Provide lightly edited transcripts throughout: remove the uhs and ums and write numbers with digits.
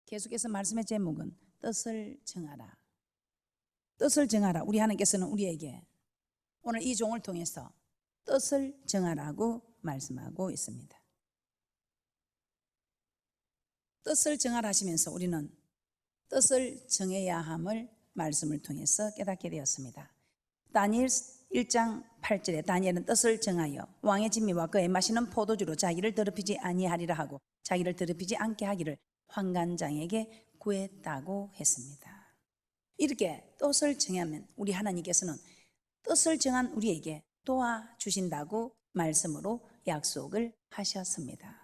계속해서 말씀의 제목은 뜻을 정하라. 뜻을 정하라. 우리 하나님께서는 우리에게 오늘 이 종을 통해서 뜻을 정하라고 말씀하고 있습니다. 뜻을 정하라 하시면서 우리는 뜻을 정해야 함을 말씀을 통해서 깨닫게 되었습니다. 다니엘 1장 8절에 다니엘은 뜻을 정하여 왕의 진미와 그의 마시는 포도주로 자기를 더럽히지 아니하리라 하고 자기를 더럽히지 않게 하기를 환관장에게 구했다고 했습니다. 이렇게 뜻을 정하면 우리 하나님께서는 뜻을 정한 우리에게 도와주신다고 말씀으로 약속을 하셨습니다.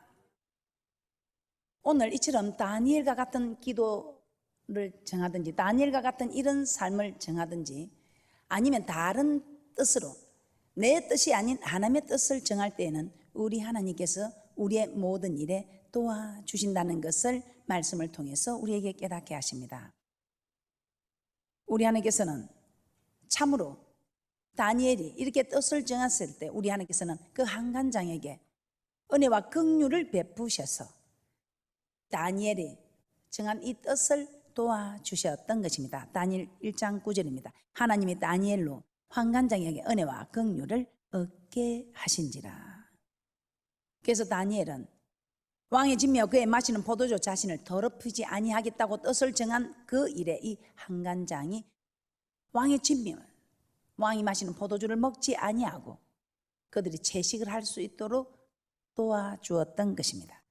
오늘 이처럼 다니엘과 같은 기도를 정하든지 다니엘과 같은 이런 삶을 정하든지 아니면 다른 뜻으로 내 뜻이 아닌 하나님의 뜻을 정할 때에는 우리 하나님께서 우리의 모든 일에 도와주신다는 것을 말씀을 통해서 우리에게 깨닫게 하십니다. 우리 하나님께서는 참으로 다니엘이 이렇게 뜻을 정했을 때 우리 하나님께서는 그 환관장에게 은혜와 긍휼을 베푸셔서 다니엘이 정한 이 뜻을 도와주셨던 것입니다. 다니엘 1장 9절입니다. 하나님이 다니엘로 환관장에게 은혜와 긍휼을 얻게 하신지라. 그래서 다니엘은 왕의 진미와 그의 마시는 포도주 자신을 더럽히지 아니하겠다고 뜻을 정한 그 일에 이 환관장이 왕의 진미, 왕이 마시는 포도주를 먹지 아니하고 그들이 채식을 할 수 있도록 도와주었던 것입니다.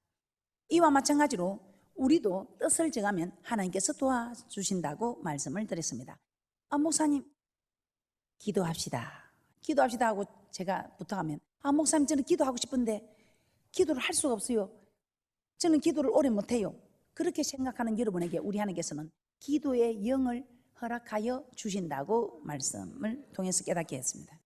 이와 마찬가지로 우리도 뜻을 정하면 하나님께서 도와주신다고 말씀을 드렸습니다. 목사님 기도합시다 하고 제가 부탁하면 목사님 저는 기도하고 싶은데 기도를 할 수가 없어요. 저는 기도를 오래 못해요. 그렇게 생각하는 여러분에게 우리 하나님께서는 기도의 영을 허락하여 주신다고 말씀을 통해서 깨닫게 했습니다.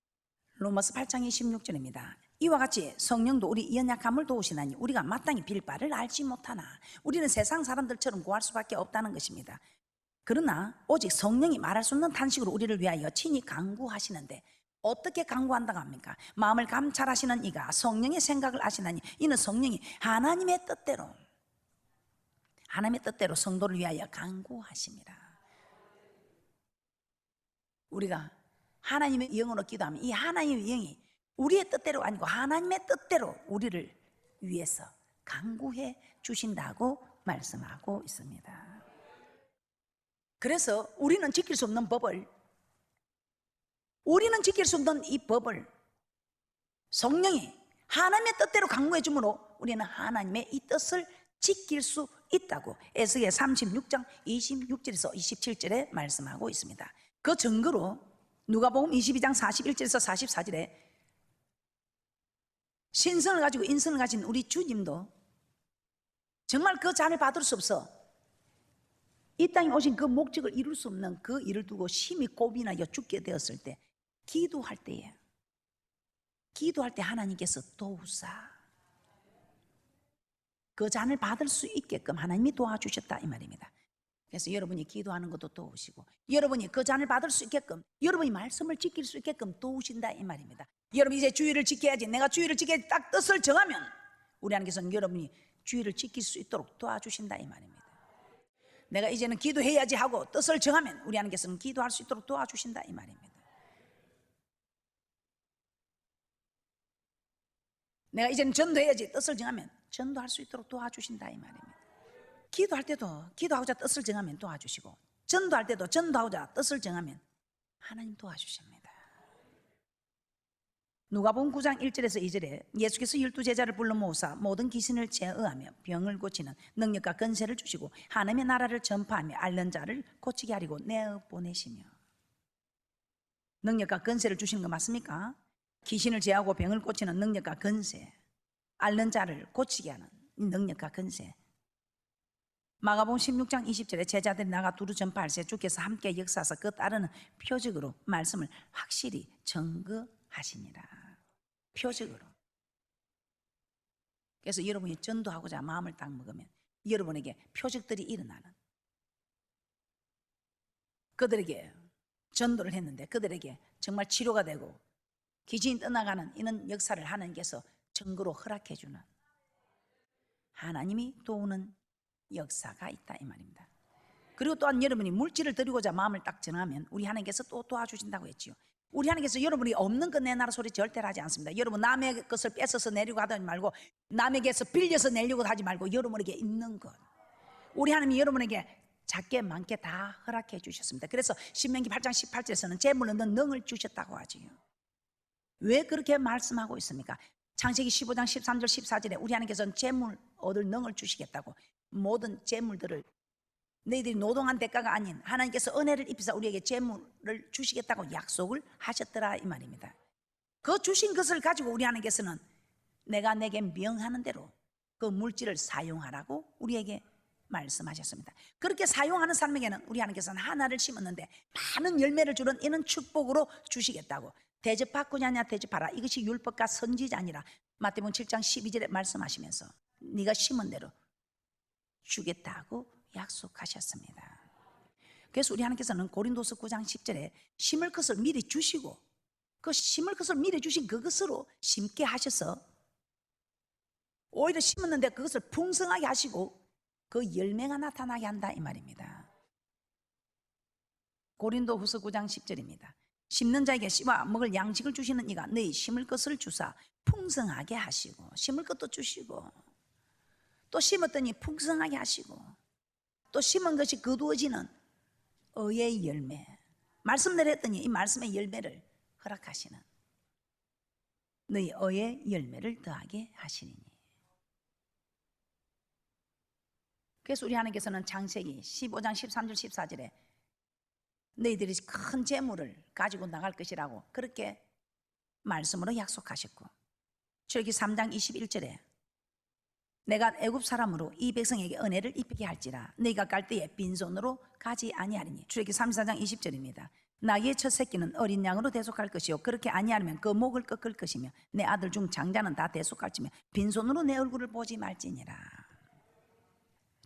로마서 8장 26절입니다. 이와 같이 성령도 우리 연약함을 도우시나니 우리가 마땅히 빌 바를 알지 못하나 우리는 세상 사람들처럼 구할 수밖에 없다는 것입니다. 그러나 오직 성령이 말할 수 없는 탄식으로 우리를 위하여 친히 간구하시는데 어떻게 간구한다고 합니까? 마음을 감찰하시는 이가 성령의 생각을 아시나니 이는 성령이 하나님의 뜻대로 성도를 위하여 간구하십니다. 우리가 하나님의 영으로 기도하면 이 하나님의 영이 우리의 뜻대로 아니고 하나님의 뜻대로 우리를 위해서 간구해 주신다고 말씀하고 있습니다. 그래서 우리는 지킬 수 없는 이 법을 성령이 하나님의 뜻대로 간구해 주므로 우리는 하나님의 이 뜻을 지킬 수 있다고 에스겔 36장 26절에서 27절에 말씀하고 있습니다. 그 증거로 누가복음 22장 41절에서 44절에 신성을 가지고 인성을 가진 우리 주님도 정말 그 잔을 받을 수 없어 이 땅에 오신 그 목적을 이룰 수 없는 그 일을 두고 심히 고민하여 죽게 되었을 때 기도할 때 하나님께서 도우사 그 잔을 받을 수 있게끔 하나님이 도와주셨다 이 말입니다. 그래서 여러분이 기도하는 것도 도우시고 여러분이 그 잔을 받을 수 있게끔 여러분이 말씀을 지킬 수 있게끔 도우신다 이 말입니다. 여러분 이제 주의를 지켜야지 내가 주의를 지켜야지 딱 뜻을 정하면 우리 하나님께서는 여러분이 주의를 지킬 수 있도록 도와주신다 이 말입니다. 내가 이제는 기도해야지 하고 뜻을 정하면 우리 하나님께서는 기도할 수 있도록 도와주신다 이 말입니다. 내가 이제는 전도해야지 뜻을 정하면 전도할 수 있도록 도와주신다 이 말입니다. 기도할 때도 기도하고자 뜻을 정하면 도와주시고 전도할 때도 전도하고자 뜻을 정하면 하나님 도와주십니다. 누가복음 9장 1절에서 2절에 예수께서 12제자를 불러 모으사 모든 귀신을 제어하며 병을 고치는 능력과 권세를 주시고 하나님의 나라를 전파하며 앓는 자를 고치게 하리고 내어 보내시며. 능력과 권세를 주시는 거 맞습니까? 귀신을 제어하고 병을 고치는 능력과 권세, 앓는 자를 고치게 하는 능력과 권세. 마가복음 16장 20절에 제자들이 나가 두루 전파할세 주께서 함께 역사하사 그 따르는 표적으로 말씀을 확실히 증거하시니라. 표적으로. 그래서 여러분이 전도하고자 마음을 딱 먹으면 여러분에게 표적들이 일어나는, 그들에게 전도를 했는데 그들에게 정말 치료가 되고 귀신이 떠나가는 이런 역사를 하나님께서 증거로 허락해 주는, 하나님이 도우는 역사가 있다 이 말입니다. 그리고 또한 여러분이 물질을 드리고자 마음을 딱 정하면 우리 하나님께서 또 도와주신다고 했지요. 우리 하나님께서 여러분이 없는 것 내놔라 소리 절대로 하지 않습니다. 여러분 남의 것을 뺏어서 내려고 하지 말고, 남에게서 빌려서 내려고 하지 말고, 여러분에게 있는 것, 우리 하나님이 여러분에게 작게 많게 다 허락해 주셨습니다. 그래서 신명기 8장 18절에서는 재물 얻는 능을 주셨다고 하지요. 왜 그렇게 말씀하고 있습니까? 창세기 15장 13절 14절에 우리 하나님께서는 재물 얻을 능을 주시겠다고, 모든 재물들을 너희들이 노동한 대가가 아닌 하나님께서 은혜를 입히사 우리에게 재물을 주시겠다고 약속을 하셨더라 이 말입니다. 그 주신 것을 가지고 우리 하나님께서는 내가 내게 명하는 대로 그 물질을 사용하라고 우리에게 말씀하셨습니다. 그렇게 사용하는 사람에게는 우리 하나님께서는 하나를 심었는데 많은 열매를 주는 이는 축복으로 주시겠다고, 대접받고자 하냐 대접하라, 이것이 율법과 선지자니라, 마태복음 7장 12절에 말씀하시면서 네가 심은 대로 주겠다고 약속하셨습니다. 그래서 우리 하나님께서는 고린도서 9장 10절에 심을 것을 미리 주시고, 그 심을 것을 미리 주신 그것으로 심게 하셔서 오히려 심었는데 그것을 풍성하게 하시고 그 열매가 나타나게 한다 이 말입니다. 고린도후서 9장 10절입니다. 심는 자에게 씨와 먹을 양식을 주시는 이가 너희 심을 것을 주사 풍성하게 하시고, 심을 것도 주시고, 또 심었더니 풍성하게 하시고, 또 심은 것이 거두어지는 의의 열매, 말씀대로 했더니 이 말씀의 열매를 허락하시는, 너희 의의 열매를 더하게 하시리니. 그래서 우리 하나님께서는 창세기 15장 13절 14절에 너희들이 큰 재물을 가지고 나갈 것이라고 그렇게 말씀으로 약속하셨고, 출애굽기 3장 21절에 내가 애굽 사람으로 이 백성에게 은혜를 입히게 할지라 너희가 갈 때에 빈손으로 가지 아니하리니. 출애굽기 34장 20절입니다. 나귀의 첫 새끼는 어린 양으로 대속할 것이요 그렇게 아니하면 그 목을 꺾을 것이며 내 아들 중 장자는 다 대속할지며 빈손으로 내 얼굴을 보지 말지니라.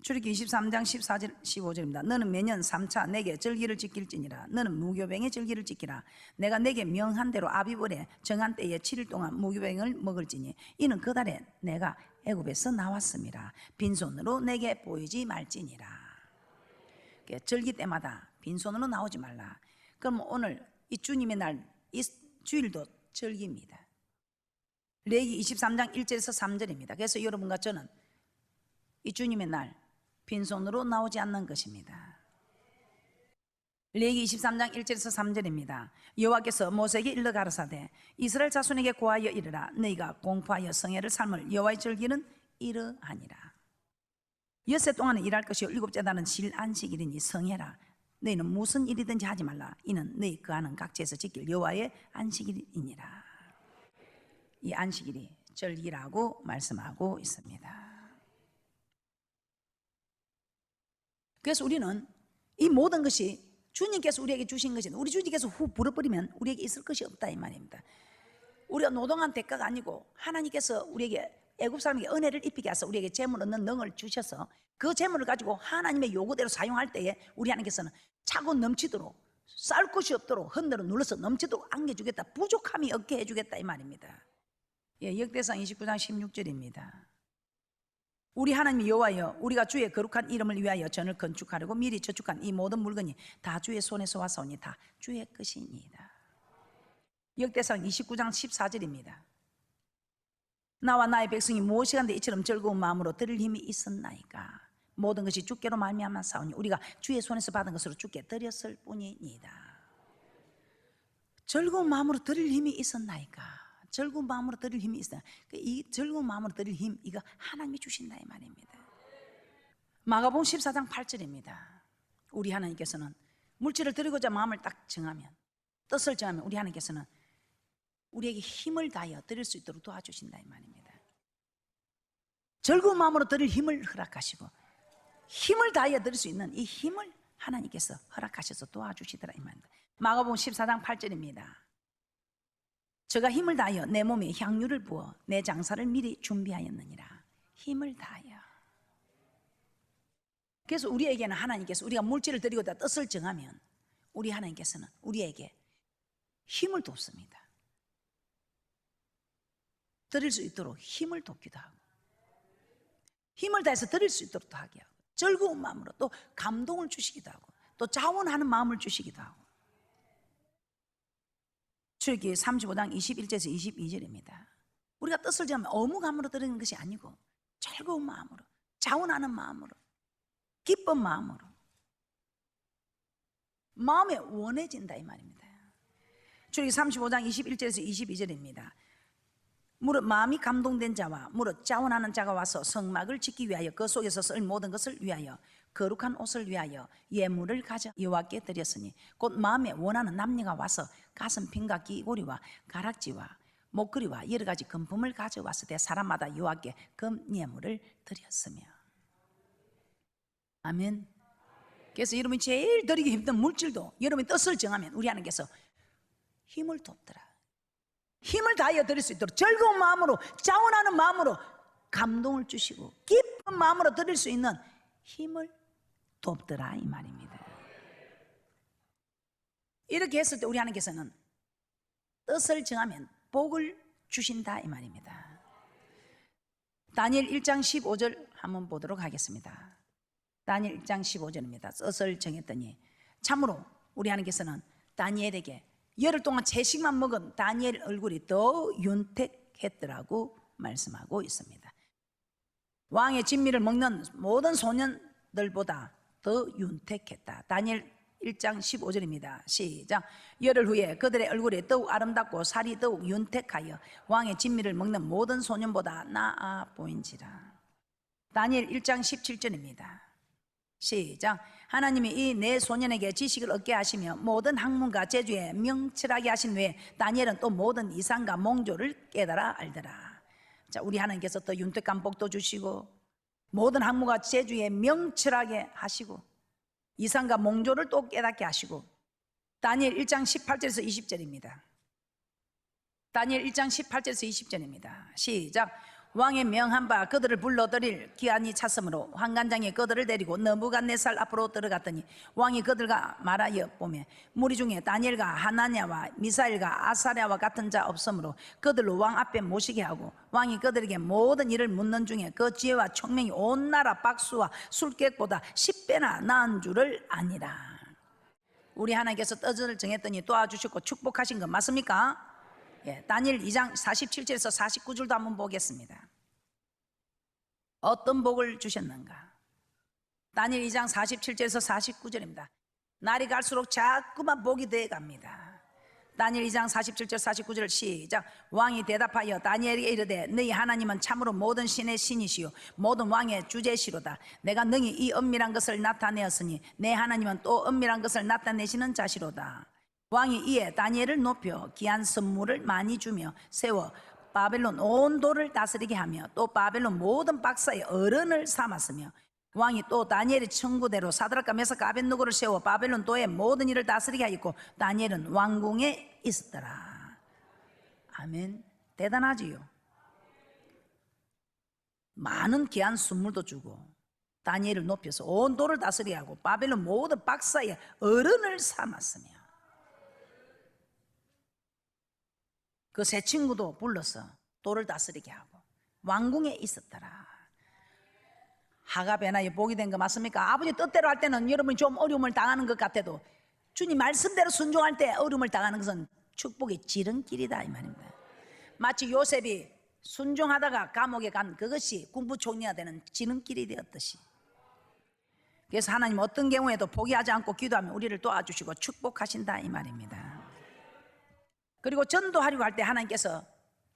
출애굽기 23장 14절 15절입니다. 너는 매년 3차 내게 절기를 지킬지니라. 너는 무교병의 절기를 지키라. 내가 내게 명한 대로 아비월에 정한 때에 7일 동안 무교병을 먹을지니 이는 그 달에 내가 애굽에서 나왔습니다. 빈손으로 내게 보이지 말지니라. 절기 때마다 빈손으로 나오지 말라. 그럼 오늘 이 주님의 날, 이 주일도 절기입니다. 레위기 23장 1절에서 3절입니다. 그래서 여러분과 저는 이 주님의 날 빈손으로 나오지 않는 것입니다. 레위기 23장 1절에서 3절입니다. 여호와께서 모세에게 일러 가라사대 이스라엘 자손에게 고하여 이르라. 너희가 공포하여 성회를 삶을 여호와의 절기는 이러하니라. 엿새 동안은 일할 것이요 일곱째 달은 실 안식일이니 성회라. 너희는 무슨 일이든지 하지 말라. 이는 너희 거하는 각지에서 지킬 여호와의 안식일이니라. 이 안식일이 절기라고 말씀하고 있습니다. 그래서 우리는 이 모든 것이 주님께서 우리에게 주신 것인데 우리 주님께서 후 불어버리면 우리에게 있을 것이 없다 이 말입니다. 우리가 노동한 대가가 아니고 하나님께서 우리에게 애굽 사람에게 은혜를 입히게 하셔서 우리에게 재물 얻는 능을 주셔서 그 재물을 가지고 하나님의 요구대로 사용할 때에 우리 하나님께서는 차고 넘치도록, 쌀 곳이 없도록 흔들어 눌러서 넘치도록 안겨주겠다, 부족함이 없게 해주겠다 이 말입니다. 예, 역대상 29장 16절입니다. 우리 하나님 여호와여, 우리가 주의 거룩한 이름을 위하여 전을 건축하려고 미리 저축한 이 모든 물건이 다 주의 손에서 왔사오니 다 주의 것이니이다. 역대상 29장 14절입니다. 나와 나의 백성이 무엇이간데 이처럼 즐거운 마음으로 드릴 힘이 있었나이까. 모든 것이 주께로 말미암아 사오니 우리가 주의 손에서 받은 것으로 주께 드렸을 뿐이니이다. 즐거운 마음으로 드릴 힘이 있었나이까. 즐거운 마음으로 드릴 힘이 있어요. 이 즐거운 마음으로 드릴 힘, 이거 하나님이 주신다 이 말입니다. 마가복음 14장 8절입니다. 우리 하나님께서는 물질을 드리고자 마음을 딱 정하면, 뜻을 정하면 우리 하나님께서는 우리에게 힘을 다하여 드릴 수 있도록 도와주신다 이 말입니다. 즐거운 마음으로 드릴 힘을 허락하시고 힘을 다하여 드릴 수 있는 이 힘을 하나님께서 허락하셔서 도와주시더라 이 말입니다. 마가복음 14장 8절입니다. 저가 힘을 다하여 내 몸에 향유를 부어 내 장사를 미리 준비하였느니라. 힘을 다하여. 그래서 우리에게는 하나님께서 우리가 물질을 드리고자 뜻을 정하면 우리 하나님께서는 우리에게 힘을 돕습니다. 드릴 수 있도록 힘을 돕기도 하고 힘을 다해서 드릴 수 있도록 하게 하고 즐거운 마음으로, 또 감동을 주시기도 하고, 또 자원하는 마음을 주시기도 하고. 출애굽기 35장 21절에서 22절입니다. 우리가 뜻을 정하면 어묵함으로 드리는 것이 아니고 즐거운 마음으로, 자원하는 마음으로, 기쁜 마음으로, 마음에 원해진다 이 말입니다. 출애굽기 35장 21절에서 22절입니다. 무릇 마음이 감동된 자와 무릇 자원하는 자가 와서 성막을 짓기 위하여 그 속에서 쓸 모든 것을 위하여 거룩한 옷을 위하여 예물을 가져 여호와께 드렸으니 곧 마음에 원하는 남녀가 와서 가슴핀과 귀고리와 가락지와 목걸이와 여러 가지 금품을 가져왔을 때 사람마다 여호와께 금예물을 드렸으며. 아멘. 그래서 여러분이 제일 드리기 힘든 물질도 여러분이 뜻을 정하면 우리 하나님께서 힘을 돕더라. 힘을 다하여 드릴 수 있도록 즐거운 마음으로, 자원하는 마음으로 감동을 주시고 기쁜 마음으로 드릴 수 있는 힘을 돕더라 이 말입니다. 이렇게 했을 때 우리 하나님께서는 뜻을 정하면 복을 주신다 이 말입니다. 다니엘 1장 15절 한번 보도록 하겠습니다. 다니엘 1장 15절입니다. 뜻을 정했더니 참으로 우리 하나님께서는 다니엘에게 열흘 동안 채식만 먹은 다니엘 얼굴이 더 윤택했더라고 말씀하고 있습니다. 왕의 진미를 먹는 모든 소년들보다 더 윤택했다. 다니엘 1장 15절입니다. 시작. 열흘 후에 그들의 얼굴이 더욱 아름답고 살이 더욱 윤택하여 왕의 진미를 먹는 모든 소년보다 나아 보인지라. 다니엘 1장 17절입니다. 시작. 하나님이 이 네 소년에게 지식을 얻게 하시며 모든 학문과 재주에 명철하게 하신 후에 다니엘은 또 모든 이상과 몽조를 깨달아 알더라. 자, 우리 하나님께서 또 윤택한 복도 주시고 모든 학문과 재주에 명철하게 하시고 이상과 몽조를 또 깨닫게 하시고. 다니엘 1장 18절에서 20절입니다. 다니엘 1장 18절에서 20절입니다. 시작. 왕의 명한 바 그들을 불러들일 기한이 찼으므로 환관장에 그들을 데리고 느부갓네살 앞으로 들어갔더니 왕이 그들과 말하여 보매 무리 중에 다니엘과 하나냐와 미사엘과 아사랴와 같은 자 없으므로 그들로 왕 앞에 모시게 하고 왕이 그들에게 모든 일을 묻는 중에 그 지혜와 총명이 온 나라 박수와 술객보다 10배나 나은 줄을 아니라. 우리 하나님께서 뜻을 정했더니 도와주셨고 축복하신 거 맞습니까? 예, 다니엘 2장 47절에서 49절도 한번 보겠습니다. 어떤 복을 주셨는가? 다니엘 2장 47절에서 49절입니다. 날이 갈수록 자꾸만 복이 되어 갑니다. 다니엘 2장 47절 49절 시작. 왕이 대답하여 다니엘에게 이르되 너희 하나님은 참으로 모든 신의 신이시요 모든 왕의 주제시로다. 내가 능히 이 은밀한 것을 나타내었으니 내 하나님은 또 은밀한 것을 나타내시는 자시로다. 왕이 이에 다니엘을 높여 귀한 선물을 많이 주며 세워 바벨론 온 도를 다스리게 하며 또 바벨론 모든 박사의 어른을 삼았으며 왕이 또 다니엘의 청구대로 사드락과 메삭과 아벳느고를 세워 바벨론 도의 모든 일을 다스리게 하였고 다니엘은 왕궁에 있었더라. 아멘. 대단하지요. 많은 귀한 선물도 주고 다니엘을 높여서 온 도를 다스리게 하고 바벨론 모든 박사의 어른을 삼았으며 그 세 친구도 불러서 도를 다스리게 하고 왕궁에 있었더라. 하갑에나 복이 된 거 맞습니까? 아버지 뜻대로 할 때는 여러분이 좀 어려움을 당하는 것 같아도 주님 말씀대로 순종할 때 어려움을 당하는 것은 축복의 지름길이다 이 말입니다. 마치 요셉이 순종하다가 감옥에 간 그것이 군부총리가 되는 지름길이 되었듯이. 그래서 하나님 어떤 경우에도 포기하지 않고 기도하면 우리를 도와주시고 축복하신다 이 말입니다. 그리고 전도하려고 할 때 하나님께서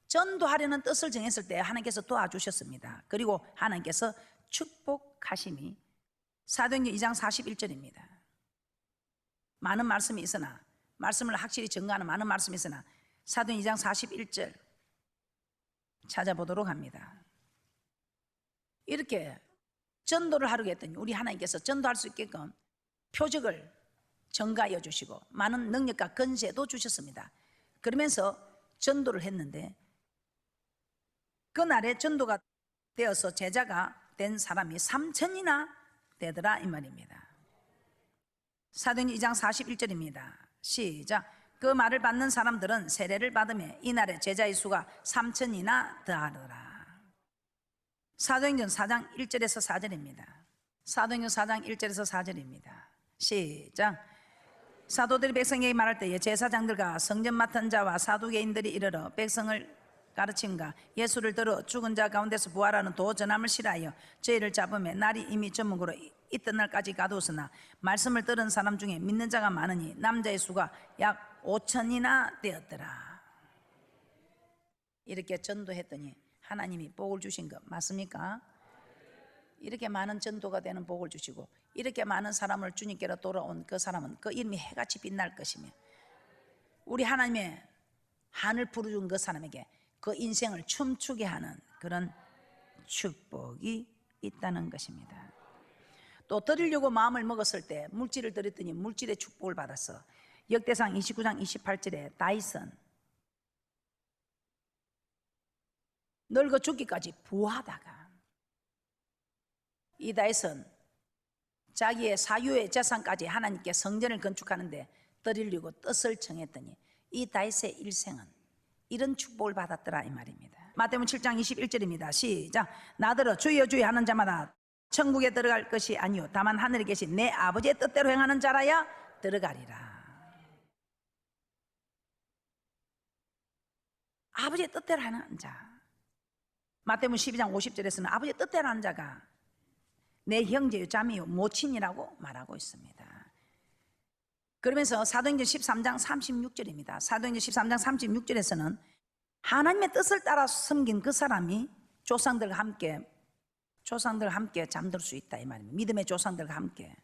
전도하려는 뜻을 정했을 때 하나님께서 도와주셨습니다. 그리고 하나님께서 축복하심이 사도행전 2장 41절입니다. 많은 말씀이 있으나 말씀을 확실히 증거하는 많은 말씀이 있으나 사도행전 2장 41절 찾아보도록 합니다. 이렇게 전도를 하려고 했더니 우리 하나님께서 전도할 수 있게끔 표적을 증가하여 주시고 많은 능력과 권세도 주셨습니다. 그러면서 전도를 했는데 그날에 전도가 되어서 제자가 된 사람이 3,000이나 되더라 이 말입니다. 사도행전 2장 41절입니다. 시작. 그 말을 받는 사람들은 세례를 받으며 이날에 제자의 수가 3,000이나 더하더라. 사도행전 4장 1절에서 4절입니다. 사도행전 4장 1절에서 4절입니다. 시작. 사도들이 백성에게 말할 때에 제사장들과 성전 맡은 자와 사두개인들이 이르러 백성을 가르친가 예수를 들어 죽은 자 가운데서 부활하는 도 전함을 실하여 저희를 잡음에 날이 이미 저물고 이튿날까지 가두었으나 말씀을 들은 사람 중에 믿는 자가 많으니 남자의 수가 약 5천이나 되었더라. 이렇게 전도했더니 하나님이 복을 주신 것 맞습니까? 이렇게 많은 전도가 되는 복을 주시고 이렇게 많은 사람을 주님께로 돌아온 그 사람은 그 이름이 해같이 빛날 것이며 우리 하나님의 한을 부르준 그 사람에게 그 인생을 춤추게 하는 그런 축복이 있다는 것입니다. 또 드리려고 마음을 먹었을 때 물질을 드렸더니 물질의 축복을 받았어. 역대상 29장 28절에 다윗은 늙어 죽기까지 부하다가 이 다윗은 자기의 사유의 재산까지 하나님께 성전을 건축하는데 드리려고 뜻을 정했더니 이 다윗의 일생은 이런 축복을 받았더라 이 말입니다. 마태복음 7장 21절입니다. 시작. 나더러 주여 주여 하는 자마다 천국에 들어갈 것이 아니요 다만 하늘에 계신 내 아버지의 뜻대로 행하는 자라야 들어가리라. 아버지의 뜻대로 하는 자. 마태복음 12장 50절에서는 아버지의 뜻대로 하는 자가 내 형제요 자매요 모친이라고 말하고 있습니다. 그러면서 사도행전 13장 36절입니다. 사도행전 13장 36절에서는 하나님의 뜻을 따라 섬긴 그 사람이 조상들과 함께 잠들 수 있다 이 말입니다. 믿음의 조상들과 함께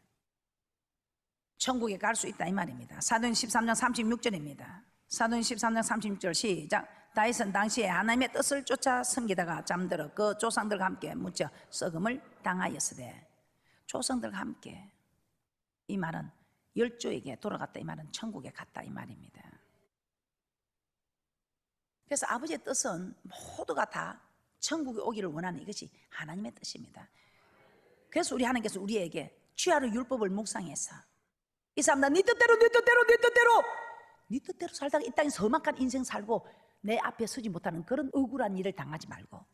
천국에 갈 수 있다 이 말입니다. 사도행전 13장 36절입니다. 사도행전 13장 36절 시작. 다윗은 당시에 하나님의 뜻을 쫓아 섬기다가 잠들어 그 조상들과 함께 묻혀 썩음을 당하였으되 조상들과 함께 이 말은 열조에게 돌아갔다 이 말은 천국에 갔다 이 말입니다. 그래서 아버지의 뜻은 모두가 다 천국에 오기를 원하는 이것이 하나님의 뜻입니다. 그래서 우리 하나님께서 우리에게 주야로 율법을 묵상해서 이 사람 네 뜻대로 살다가 이 땅에서 험악한 인생 살고 내 앞에 서지 못하는 그런 억울한 일을 당하지 말고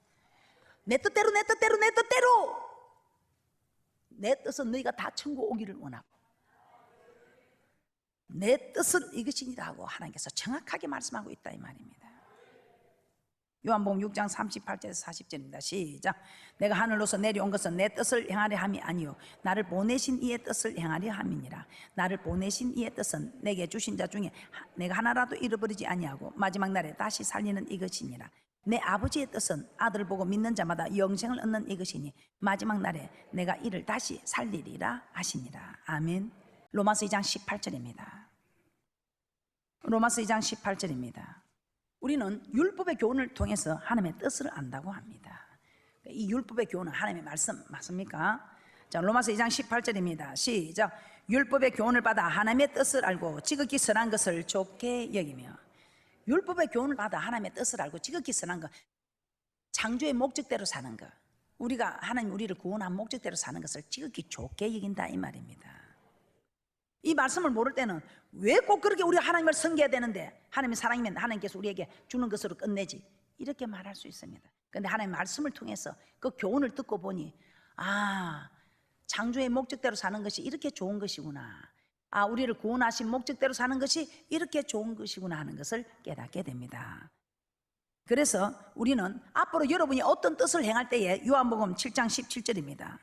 내 뜻은 너희가 다 천국 오기를 원하고 내 뜻은 이것이니라 하고 하나님께서 정확하게 말씀하고 있다 이 말입니다. 요한복음 6장 38절에서 40절입니다. 시작. 내가 하늘로서 내려온 것은 내 뜻을 행하려 함이 아니요 나를 보내신 이의 뜻을 행하려 함이니라. 나를 보내신 이의 뜻은 내게 주신 자 중에 내가 하나라도 잃어버리지 아니하고 마지막 날에 다시 살리는 이것이니라. 내 아버지의 뜻은 아들을 보고 믿는 자마다 영생을 얻는 이것이니 마지막 날에 내가 이를 다시 살리리라 하시니라. 아멘. 로마서 2장 18절입니다. 로마서 2장 18절입니다. 우리는 율법의 교훈을 통해서 하나님의 뜻을 안다고 합니다. 이 율법의 교훈은 하나님의 말씀 맞습니까? 자, 로마서 2장 18절입니다. 시작. 율법의 교훈을 받아 하나님의 뜻을 알고 지극히 선한 것을 좋게 여기며. 율법의 교훈을 받아 하나님의 뜻을 알고 지극히 선한 것, 창조의 목적대로 사는 것, 우리가 하나님 우리를 구원한 목적대로 사는 것을 지극히 좋게 여긴다 이 말입니다. 이 말씀을 모를 때는 왜 꼭 그렇게 우리가 하나님을 섬겨야 되는데 하나님이 사랑이면 하나님께서 우리에게 주는 것으로 끝내지 이렇게 말할 수 있습니다. 그런데 하나님의 말씀을 통해서 그 교훈을 듣고 보니 창조의 목적대로 사는 것이 이렇게 좋은 것이구나, 우리를 구원하신 목적대로 사는 것이 이렇게 좋은 것이구나 하는 것을 깨닫게 됩니다. 그래서 우리는 앞으로 여러분이 어떤 뜻을 행할 때에 요한복음 7장 17절입니다.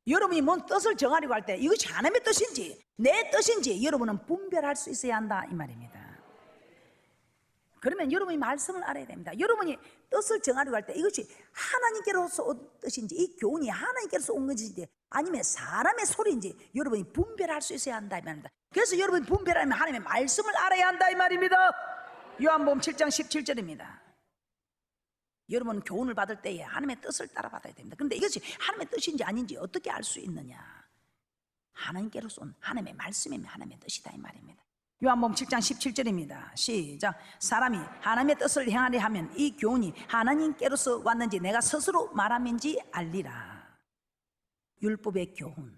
여러분이 뭔 뜻을 정하려고 할 때 이것이 하나님의 뜻인지 내 뜻인지 여러분은 분별할 수 있어야 한다 이 말입니다. 그러면 여러분이 말씀을 알아야 됩니다. 여러분이 뜻을 정하려고 할 때 이것이 하나님께로서 온 뜻인지 이 교훈이 하나님께로서 온 것인지 아니면 사람의 소리인지 여러분이 분별할 수 있어야 한다 이 말입니다. 그래서 여러분이 분별하려면 하나님의 말씀을 알아야 한다 이 말입니다. 요한복음 7장 17절입니다. 여러분은 교훈을 받을 때에 하나님의 뜻을 따라 받아야 됩니다. 그런데 이것이 하나님의 뜻인지 아닌지 어떻게 알 수 있느냐? 하나님께로서 온 하나님의 말씀이면 하나님의 뜻이다 이 말입니다. 요한복음 7장 17절입니다. 시작. 사람이 하나님의 뜻을 행하려 하면 이 교훈이 하나님께로서 왔는지 내가 스스로 말함인지 알리라. 율법의 교훈,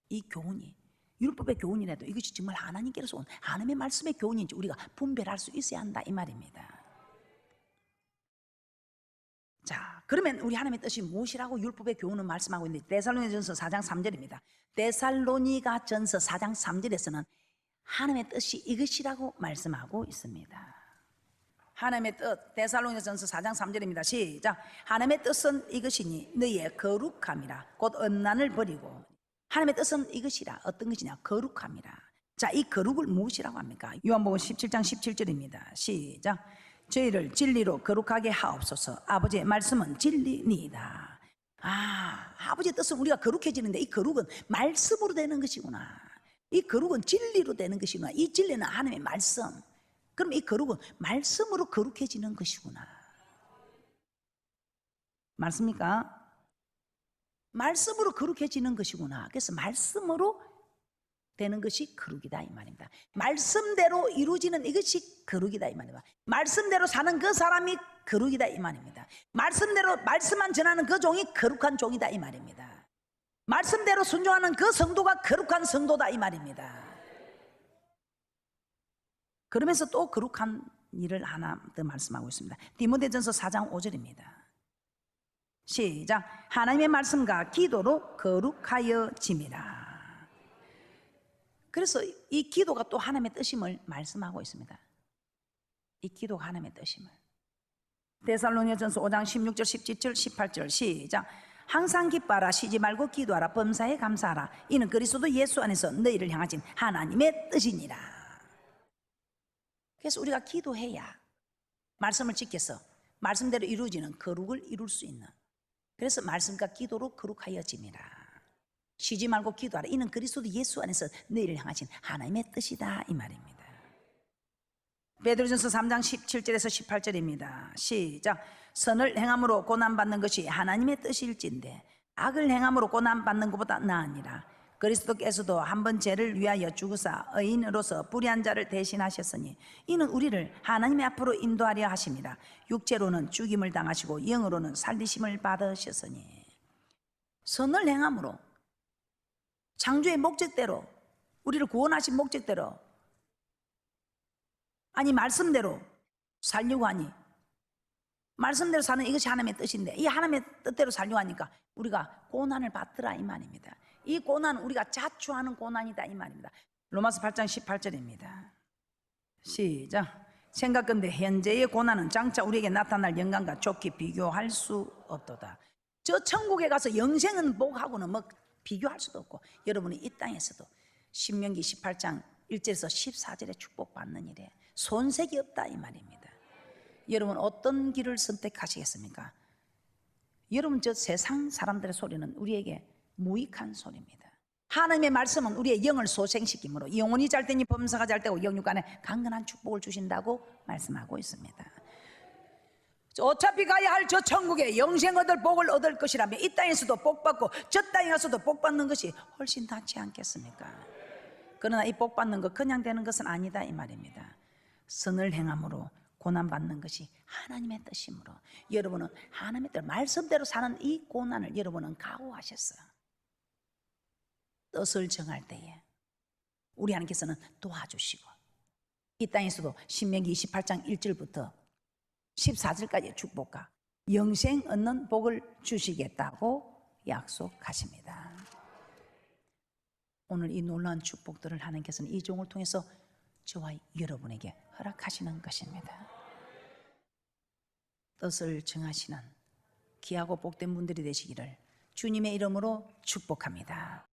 이 교훈이 율법의 교훈이라도 이것이 정말 하나님께로서 온 하나님의 말씀의 교훈인지 우리가 분별할 수 있어야 한다 이 말입니다. 자, 그러면 우리 하나님의 뜻이 무엇이라고 율법의 교훈은 말씀하고 있는데, 데살로니가전서 4장 3절입니다. 데살로니가전서 4장 3절에서는 하나님의 뜻이 이것이라고 말씀하고 있습니다. 하나님의 뜻, 데살로니가전서 4장 3절입니다. 시작. 하나님의 뜻은 이것이니 너희의 거룩함이라. 곧 음란을 버리고. 하나님의 뜻은 이것이라. 어떤 것이냐? 거룩함이라. 자, 이 거룩을 무엇이라고 합니까? 요한복음 17장 17절입니다. 시작. 저희를 진리로 거룩하게 하옵소서. 아버지의 말씀은 진리니이다. 아버지의 뜻은 우리가 거룩해지는데, 이 거룩은 말씀으로 되는 것이구나. 이 거룩은 진리로 되는 것이구나. 이 진리는 하나님의 말씀. 그럼 이 거룩은 말씀으로 거룩해지는 것이구나. 맞습니까? 말씀으로 거룩해지는 것이구나. 그래서 말씀으로 되는 것이 거룩이다 이 말입니다. 말씀대로 이루어지는 이것이 거룩이다 이 말입니다. 말씀대로 사는 그 사람이 거룩이다 이 말입니다. 말씀대로 말씀만 전하는 그 종이 거룩한 종이다 이 말입니다. 말씀대로 순종하는 그 성도가 거룩한 성도다 이 말입니다. 그러면서 또 거룩한 일을 하나 더 말씀하고 있습니다. 디모데전서 4장 5절입니다. 시작. 하나님의 말씀과 기도로 거룩하여짐이라. 그래서 이 기도가 또 하나님의 뜻임을 말씀하고 있습니다. 이 기도가 하나님의 뜻임을. 데살로니가전서 5장 16절 17절 18절 시작. 항상 기뻐하라. 쉬지 말고 기도하라. 범사에 감사하라. 이는 그리스도 예수 안에서 너희를 향하신 하나님의 뜻이니라. 그래서 우리가 기도해야 말씀을 지켜서 말씀대로 이루어지는 거룩을 이룰 수 있는, 그래서 말씀과 기도로 거룩하여짐이라. 쉬지 말고 기도하라. 이는 그리스도 예수 안에서 너희를 향하신 하나님의 뜻이다 이 말입니다. 베드로전서 3장 17절에서 18절입니다. 시작. 선을 행함으로 고난받는 것이 하나님의 뜻일진데 악을 행함으로 고난받는 것보다 나으니라. 그리스도께서도 한번 죄를 위하여 죽으사 의인으로서 불의한 자를 대신하셨으니 이는 우리를 하나님의 앞으로 인도하려 하심이라. 육체로는 죽임을 당하시고 영으로는 살리심을 받으셨으니. 선을 행함으로, 창조의 목적대로, 우리를 구원하신 목적대로, 아니 말씀대로 살려고 하니, 말씀대로 사는 이것이 하나님의 뜻인데, 이 하나님의 뜻대로 살려고 하니까 우리가 고난을 받더라 이 말입니다. 이 고난은 우리가 자초하는 고난이다 이 말입니다. 로마서 8장 18절입니다. 시작. 생각건대 현재의 고난은 장차 우리에게 나타날 영광과 좋게 비교할 수 없도다. 저 천국에 가서 영생은 복하고는 뭐 비교할 수도 없고, 여러분이 이 땅에서도 신명기 18장 1절에서 14절에 축복받는 일에 손색이 없다 이 말입니다. 여러분 어떤 길을 선택하시겠습니까? 여러분 저 세상 사람들의 소리는 우리에게 무익한 소리입니다. 하나님의 말씀은 우리의 영을 소생시키므로 영혼이 잘 되니 범사가 잘 되고 영육간에 강건한 축복을 주신다고 말씀하고 있습니다. 어차피 가야 할 저 천국에 영생 얻을 복을 얻을 것이라면 이 땅에서도 복받고 저 땅에 가서도 복받는 것이 훨씬 낫지 않겠습니까? 그러나 이 복받는 것 그냥 되는 것은 아니다 이 말입니다. 선을 행함으로 고난받는 것이 하나님의 뜻이므로 여러분은 하나님의 뜻 말씀대로 사는 이 고난을 여러분은 각오하셨어요. 뜻을 정할 때에 우리 하나님께서는 도와주시고 이 땅에서도 신명기 28장 1절부터 14절까지의 축복과 영생 얻는 복을 주시겠다고 약속하십니다. 오늘 이 놀라운 축복들을 하나님께서는 이 종을 통해서 저와 여러분에게 허락하시는 것입니다. 뜻을 정하시는 귀하고 복된 분들이 되시기를 주님의 이름으로 축복합니다.